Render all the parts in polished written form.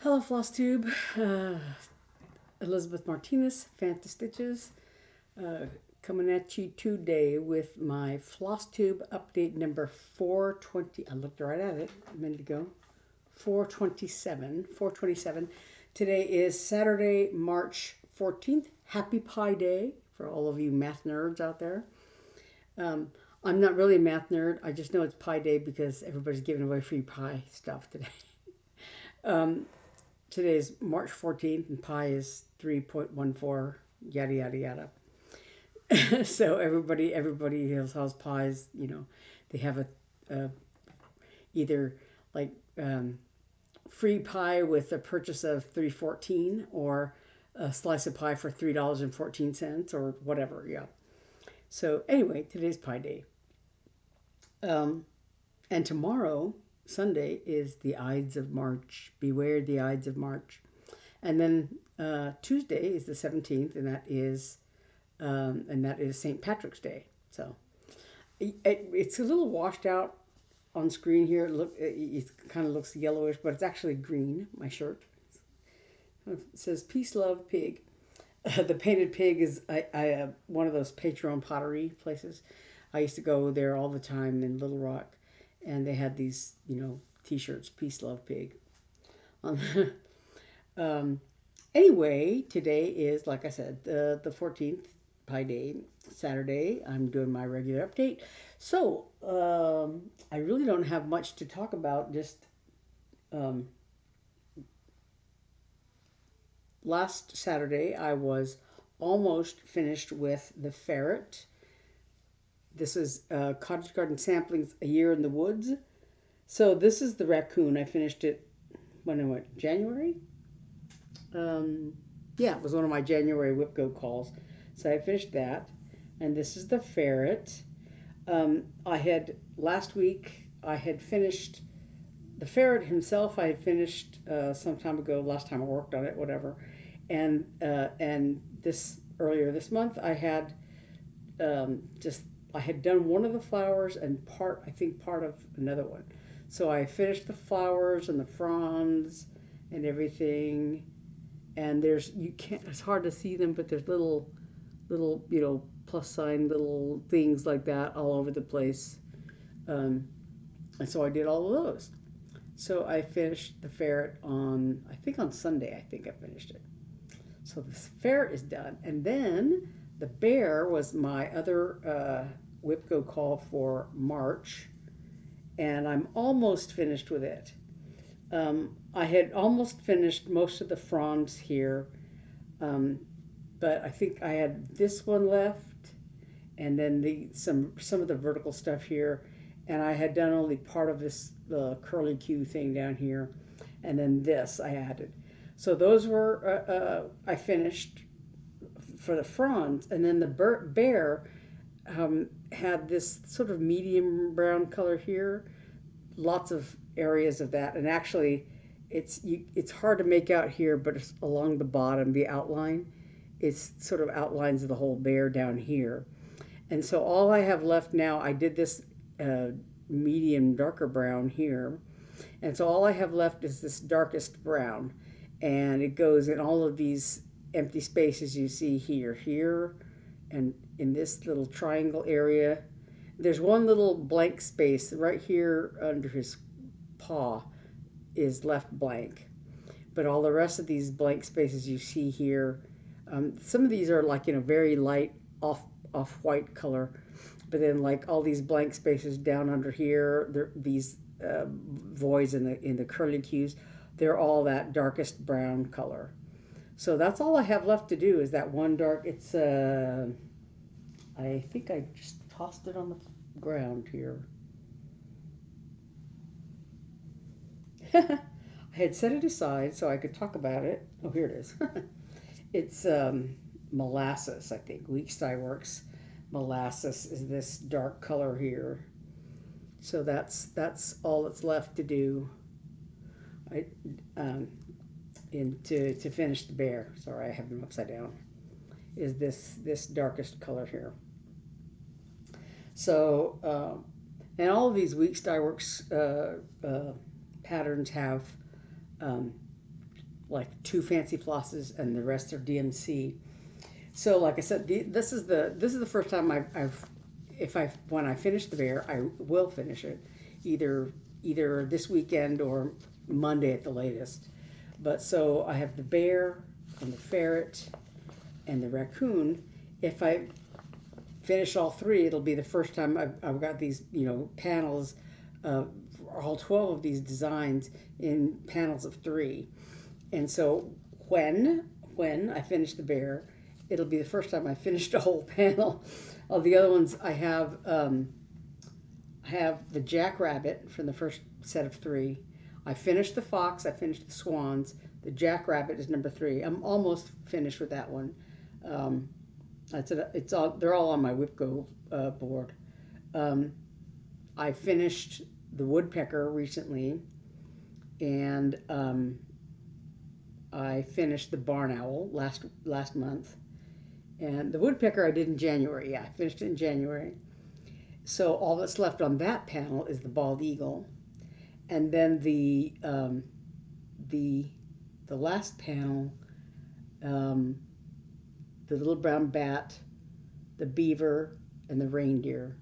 Hello, Flosstube. Elizabeth Martinez, phantastitches, uh, coming at you today with my Flosstube update number 420. I looked right at it a minute ago. 427. 427. Today is Saturday, March 14th. Happy Pi Day for all of you math nerds out there. Um, I'm not really a math nerd. I just know it's Pi Day because everybody's giving away free pie stuff today. Um, Today is March 14th, and pi is 3.14, yada, yada, yada. So everybody has pies, they have a either like free pie with a purchase of 3.14 or a slice of pie for $3.14 or whatever, yeah. So anyway, today's Pi Day. And tomorrow, Sunday, is the Ides of March. Beware the Ides of March. And then Tuesday is the 17th, and that is St. Patrick's Day. So it's a little washed out on screen here. It kind of looks yellowish, but it's actually green. My shirt. It says "Peace, Love, Pig." The painted pig is one of those Patreon pottery places. I used to go there all the time in Little Rock, and they had these, T-shirts, "Peace, Love, Pig." On um, Anyway, today is, like I said, the 14th, Pi Day, Saturday. I'm doing my regular update. So, I really don't have much to talk about. Just um, last Saturday, I was almost finished with the Ferret. This is Cottage Garden Samplings, A Year in the Woods. So this is the raccoon. I finished it when I went January. Um, yeah, it was one of my January WIPGO calls. So I finished that. And this is the ferret. I had last week, I had finished the ferret himself. I had finished some time ago, last time I worked on it, whatever. And this earlier this month, just I had done one of the flowers and I think part of another one. So I finished the flowers and the fronds and everything. And you can't, it's hard to see them, but there's little, plus sign little things like that all over the place. Um, and so I did all of those. So I finished the ferret I think on Sunday, I think I finished it. So the ferret is done. And then the bear was my other WIPGO call for March. And I'm almost finished with it. I had almost finished most of the fronds here, um, but I think I had this one left, and then some of the vertical stuff here, and I had done only part of this curly Q thing down here, and then this I added. So those were I finished for the fronds, and then the bear had this sort of medium brown color here, lots of areas of that, and actually it's hard to make out here, but it's along the bottom, the outline, it's sort of outlines the whole bear down here. And so all I have left now, I did this medium darker brown here, and so all I have left is this darkest brown, and it goes in all of these empty spaces you see here, and in this little triangle area. There's one little blank space right here under his paw is left blank. But all the rest of these blank spaces you see here, some of these are like in a very light off white color, but then like all these blank spaces down under here, these voids in the curly cues, they're all that darkest brown color. So that's all I have left to do is that one dark. It's I think I just tossed it on the ground here. I had set it aside so I could talk about it. Oh, here it is. It's molasses, I think. Weekstay Works molasses is this dark color here. So that's all that's left to do. I to finish the bear. Sorry, I have them upside down. Is this darkest color here? So and all of these Weekstay Works patterns have um, like 2 fancy flosses, and the rest are DMC. So, like I said, this is the first time I've if I when I finish the bear, I will finish it, either this weekend or Monday at the latest. But so I have the bear and the ferret and the raccoon. If I finish all 3, it'll be the first time I've got these, panels, all 12 of these designs in panels of 3. And so when I finish the bear, it'll be the first time I finished a whole panel. All the other ones I have the jackrabbit from the first set of 3. I finished the fox. I finished the swans. The jackrabbit is number 3. I'm almost finished with that one. It's all, they're all on my WIPGO board. I finished the woodpecker recently, and I finished the barn owl last month, and the woodpecker I did in January. Yeah, I finished it in January. So all that's left on that panel is the bald eagle, and then the last panel, the little brown bat, the beaver, and the reindeer.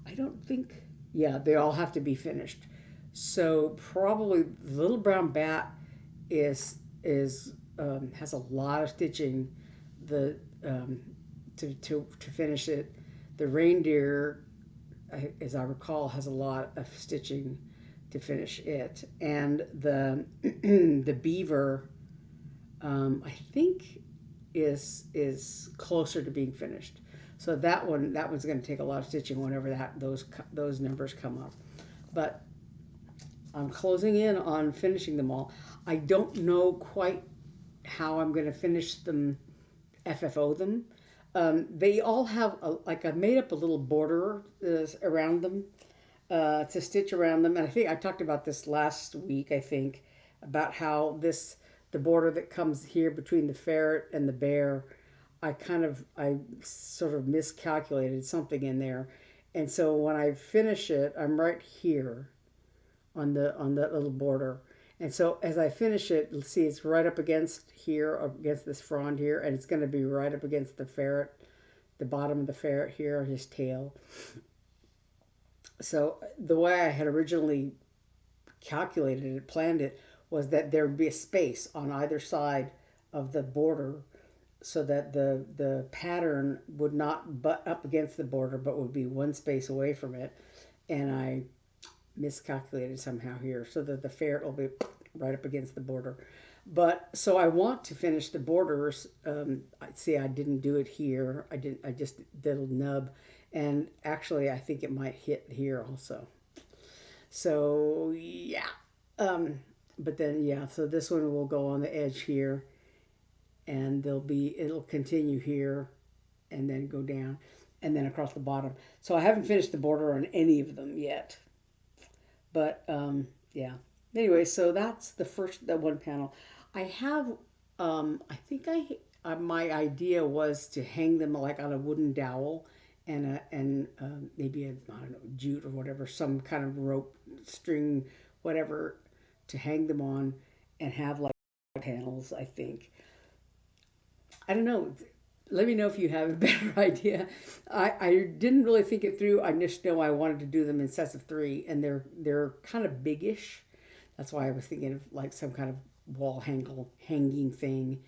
I don't think, yeah, they all have to be finished. So probably the little brown bat is has a lot of stitching the to finish it. The reindeer, as I recall, has a lot of stitching to finish it, and the the beaver, I think is closer to being finished. So that one's going to take a lot of stitching whenever those numbers come up. But I'm closing in on finishing them all. I don't know quite how I'm going to finish them, FFO them. They all have like I made up a little border around them to stitch around them, and I think I talked about this last week. I think about how the border that comes here between the ferret and the bear, I sort of miscalculated something in there, and so when I finish it, I'm right here on that little border. And so as I finish it, let's see, it's right up against here, against this frond here, and it's going to be right up against the ferret, the bottom of the ferret here, his tail. So the way I had originally calculated it, planned it, was that there would be a space on either side of the border so that the pattern would not butt up against the border, but would be one space away from it. And I miscalculated somehow here so that the ferret will be right up against the border. But so I want to finish the borders. See, I didn't do it here. I just did a nub, and actually I think it might hit here also. So yeah, but then yeah, so this one will go on the edge here, and it'll continue here, and then go down, and then across the bottom. So I haven't finished the border on any of them yet. But yeah. Anyway, so that's that one panel. I have, I think my idea was to hang them like on a wooden dowel, and maybe I don't know, jute or whatever, some kind of rope, string, whatever, to hang them on, and have like panels. I think. I don't know. Let me know if you have a better idea. I didn't really think it through. I just know I wanted to do them in sets of 3, and they're kind of biggish. That's why I was thinking of like some kind of wall hanging thing,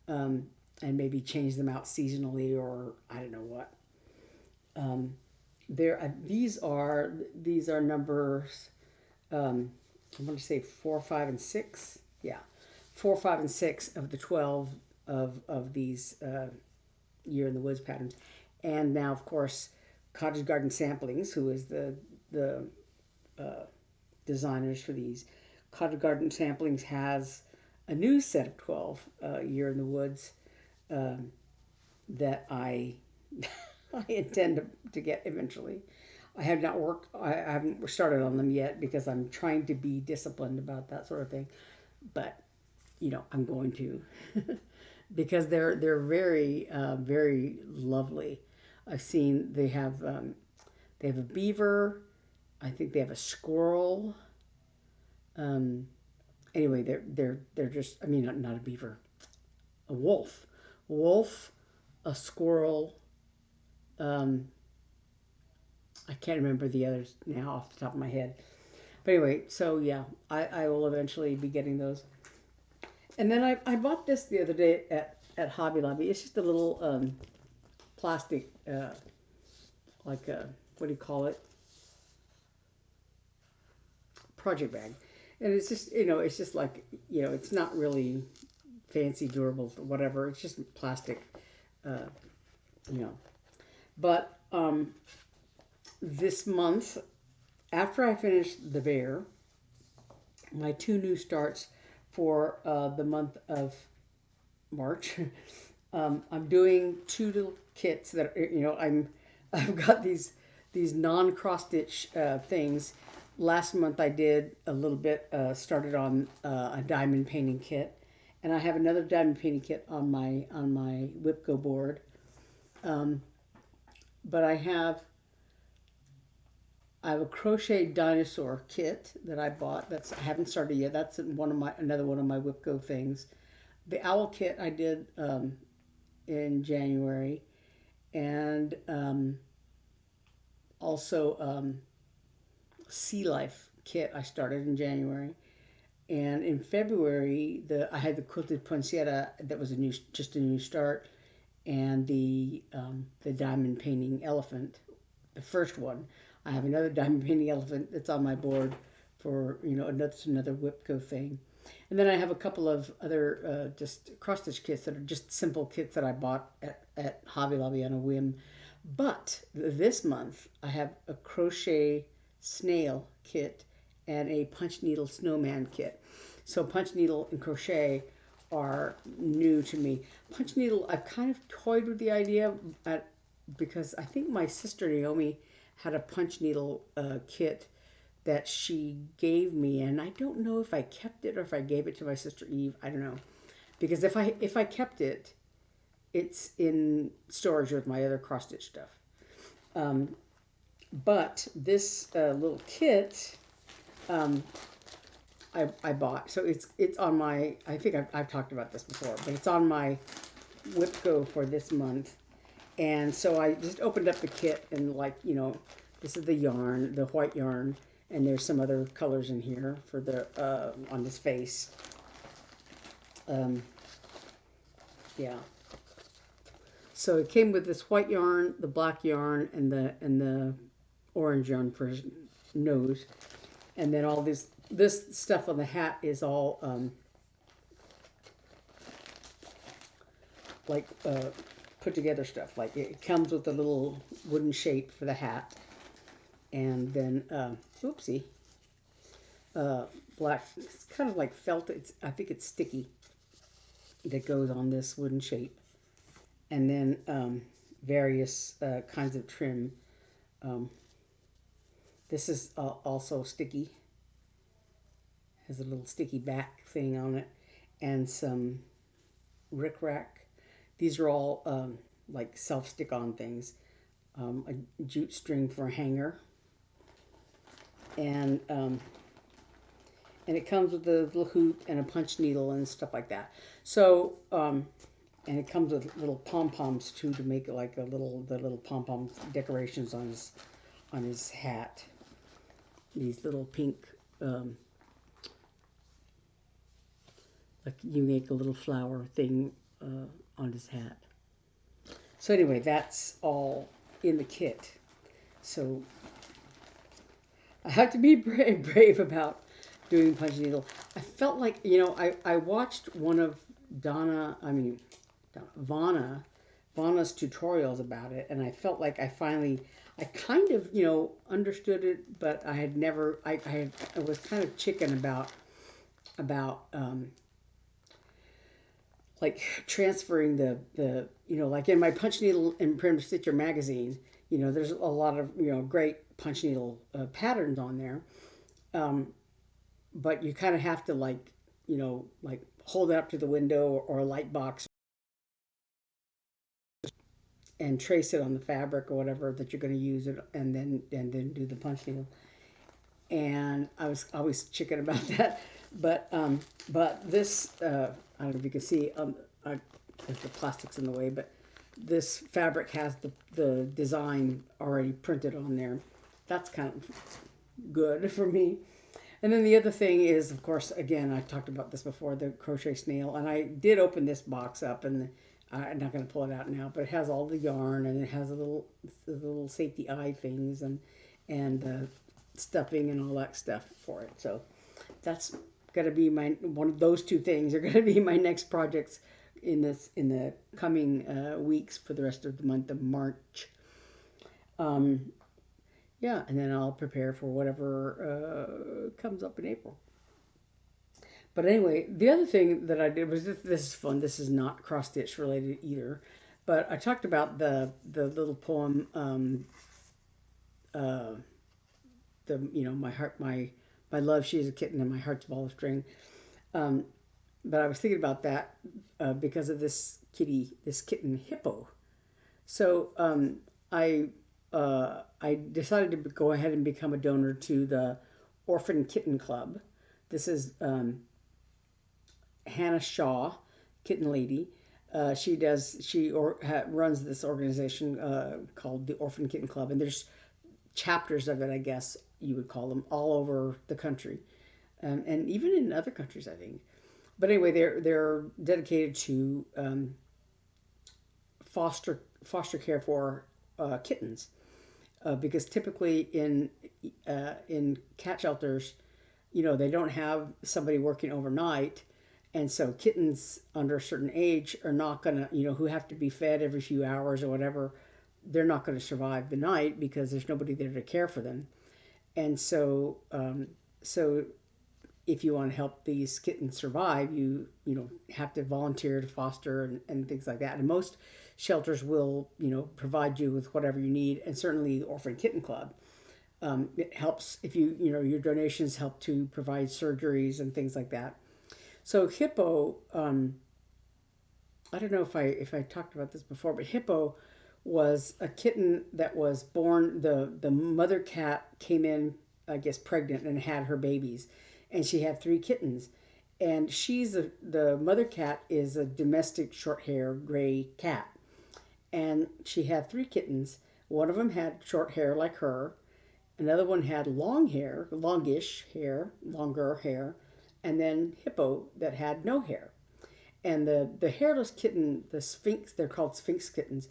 and maybe change them out seasonally, or I don't know what. These are numbers. I'm going to say 4, 5, and 6. Yeah, 4, 5, and 6 of the 12 of these Year in the Woods patterns. And now, of course, Cottage Garden Samplings, who is the designers for these. Cottage Garden Samplings has a new set of 12 Year in the Woods that I I intend to get eventually. I haven't started on them yet because I'm trying to be disciplined about that sort of thing. But I'm going to because they're very very lovely. I've seen they have a beaver. I think they have a squirrel. anyway, they're just, I mean, not a beaver, a wolf, a squirrel. Um, I can't remember the others now off the top of my head. But anyway, so yeah, I will eventually be getting those. And then I bought this the other day at Hobby Lobby. It's just a little plastic, like a, what do you call it? Project bag. And it's just, it's just like, it's not really fancy, durable, whatever. It's just plastic, uh, you know. But this month, after I finish the bear, my two new starts for the month of March. I'm doing two little kits that I've got these non cross stitch things. Last month I did a little bit, started on a diamond painting kit, and I have another diamond painting kit on my WIPGO board. Um, but I have a crochet dinosaur kit that I bought. I haven't started yet. That's another one of my WIPGO things. The owl kit I did in January, and also sea life kit I started in January. And in February, I had the quilted poinsettia that was just a new start, and the diamond painting elephant, the first one. I have another diamond painting elephant that's on my board for another WIPCO thing. And then I have a couple of other just cross stitch kits that are just simple kits that I bought at Hobby Lobby on a whim. But this month I have a crochet snail kit and a punch needle snowman kit. So punch needle and crochet are new to me. Punch needle, I've kind of toyed with the idea because I think my sister Naomi had a punch needle kit that she gave me, and I don't know if I kept it or if I gave it to my sister Eve. I don't know, because if I kept it, it's in storage with my other cross stitch stuff. Um, but this little kit, um, I bought. So it's on my. I think I've talked about this before, but it's on my WIPGO for this month. And so I just opened up the kit and this is the yarn, the white yarn, and there's some other colors in here for the on this face. Yeah. So it came with this white yarn, the black yarn, and the orange yarn for his nose, and then all this stuff on the hat is all like put together stuff. Like it comes with a little wooden shape for the hat, and then oopsie, black. It's kind of like felt. I think it's sticky that goes on this wooden shape, and then various kinds of trim. Um, this is also sticky. Has a little sticky back thing on it, and some rickrack. These are all like self stick on things. A jute string for a hanger, and it comes with a little hoop and a punch needle and stuff like that. So and it comes with little pom poms too to make it like the little pom pom decorations on his hat. These little pink like you make a little flower thing on his hat. So anyway, that's all in the kit. So I have to be brave about doing punch needle. I felt like, I watched one of Vanna's tutorials about it, and I felt like I kind of, understood it, but I had never, I was kind of chicken about like transferring the like in my punch needle and print stitcher magazine, there's a lot of great punch needle patterns on there, but you kind of have to like hold it up to the window or a light box and trace it on the fabric or whatever that you're going to use it, and then do the punch needle. And I was always chicken about that. But this, I don't know if you can see, if the plastic's in the way, but this fabric has the design already printed on there. That's kind of good for me. And then the other thing is, of course, again, I talked about this before, the crochet snail, and I did open this box up, and I'm not going to pull it out now, but it has all the yarn, and it has the little safety eye things, and stuffing and all that stuff for it. So that's going to be my one of those two things are going to be my next projects in the coming weeks for the rest of the month of March. Yeah, and then I'll prepare for whatever comes up in April. But anyway, the other thing that I did was this is fun. This is not cross stitch related either, but I talked about the little poem, uh, the my heart, my love, she is a kitten, and my heart's a ball of string. Um, but I was thinking about that because of this kitten Hippo. So I decided to go ahead and become a donor to the Orphan Kitten Club. This is Hannah Shaw, Kitten Lady. She runs this organization called the Orphan Kitten Club, and there's chapters of it, I guess you would call them, all over the country, and even in other countries, I think. But anyway, they're dedicated to foster care for kittens, because typically in cat shelters, they don't have somebody working overnight, and so kittens under a certain age are not gonna, who have to be fed every few hours or whatever, they're not going to survive the night because there's nobody there to care for them. And so if you want to help these kittens survive, you have to volunteer to foster and things like that. And most shelters will provide you with whatever you need, and certainly the Orphan Kitten Club. It helps if your donations help to provide surgeries and things like that. So Hippo, I don't know if I talked about this before, but Hippo was a kitten that was born. The mother cat came in, I guess, pregnant and had her babies, and she had three kittens. And the mother cat is a domestic short hair gray cat, and she had three kittens. One of them had short hair like her. Another one had long hair, longish hair, longer hair, and then Hippo that had no hair. And the hairless kitten, the Sphinx, they're called Sphinx kittens.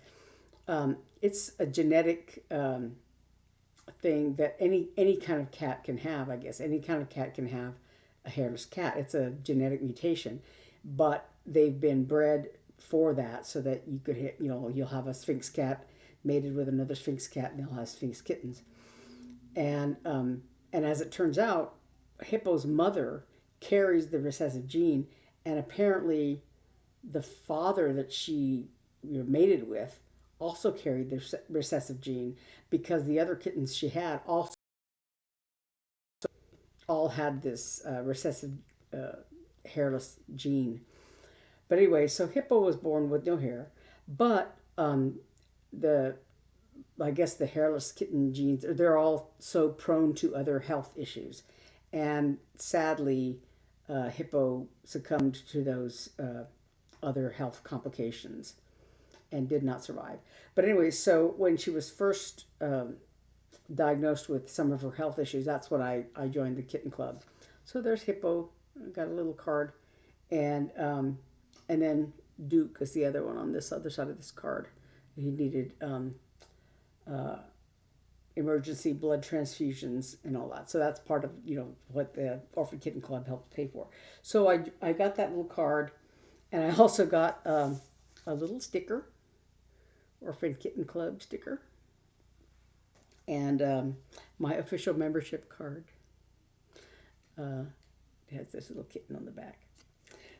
It's a genetic thing that any kind of cat can have. I guess any kind of cat can have a hairless cat. It's a genetic mutation, but they've been bred for that so that you could hit. You'll have a Sphinx cat mated with another Sphinx cat, and they'll have Sphinx kittens. And as it turns out, Hippo's mother carries the recessive gene, and apparently the father that she mated with also carried the recessive gene, because the other kittens she had also all had this recessive hairless gene. But anyway, so Hippo was born with no hair, but the I guess the hairless kitten genes, they're all so prone to other health issues. And sadly, Hippo succumbed to those other health complications and did not survive. But anyway, so when she was first diagnosed with some of her health issues, that's when I joined the kitten club. So there's Hippo. I got a little card. And then Duke is the other one on this other side of this card. He needed emergency blood transfusions and all that. So that's part of what the Orphan Kitten Club helped pay for. So I got that little card, and I also got a little sticker, Orphan Kitten Club sticker, and my official membership card. It has this little kitten on the back.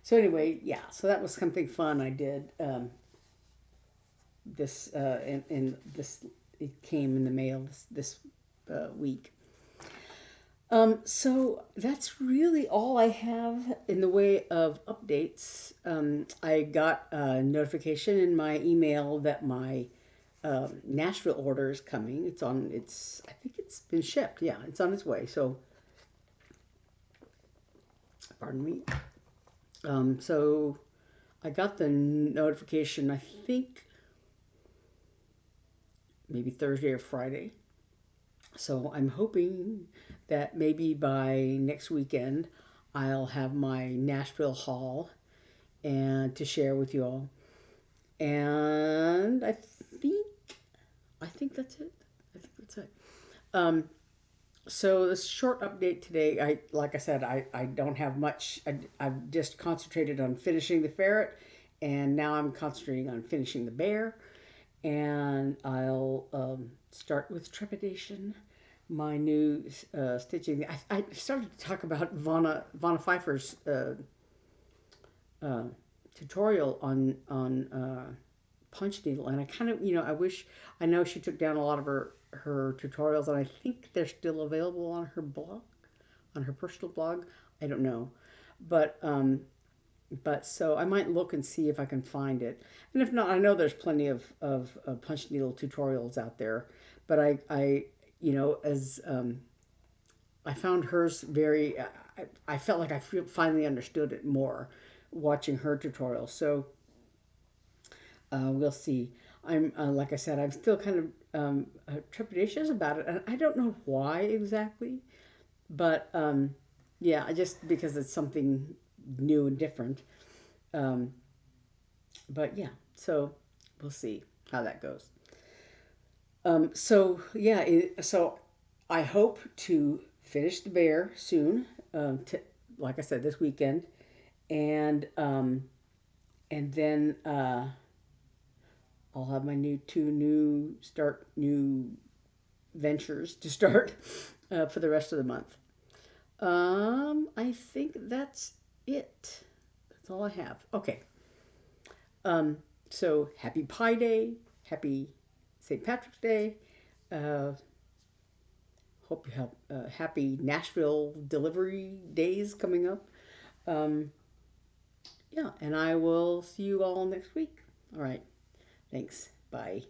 So anyway, yeah. So that was something fun I did. This and this it came in the mail this week. So that's really all I have in the way of updates. I got a notification in my email that my Nashville order is coming. I think it's been shipped. Yeah, it's on its way. So Pardon me. So I got the notification, I think maybe Thursday or Friday. So I'm hoping that maybe by next weekend I'll have my Nashville haul and to share with you all. And I think that's it. I think that's it. Um, so this short update today, like I said, I don't have much. I've just concentrated on finishing the ferret, and now I'm concentrating on finishing the bear. And I'll start with trepidation. My new stitching. I started to talk about Vanna Pfeiffer's uh, tutorial on punch needle, and I kind of I wish I know she took down a lot of her tutorials, and I think they're still available on her blog, on her personal blog. I don't know, but so I might look and see if I can find it. And if not, I know there's plenty of punch needle tutorials out there. But I as I found hers very, I felt like I finally understood it more watching her tutorial. So we'll see. I'm like I said, I'm still kind of trepidatious about it, and I don't know why exactly, but yeah, I just because it's something new and different. Um, but yeah, so we'll see how that goes. So yeah, so I hope to finish the bear soon. Like I said, this weekend, and then I'll have my new ventures to start for the rest of the month. I think that's it. That's all I have. Okay. Um, so happy Pi Day, happy St. Patrick's Day. Uh, hope you have happy Nashville delivery days coming up. Um, yeah, and I will see you all next week. All right. Thanks. Bye.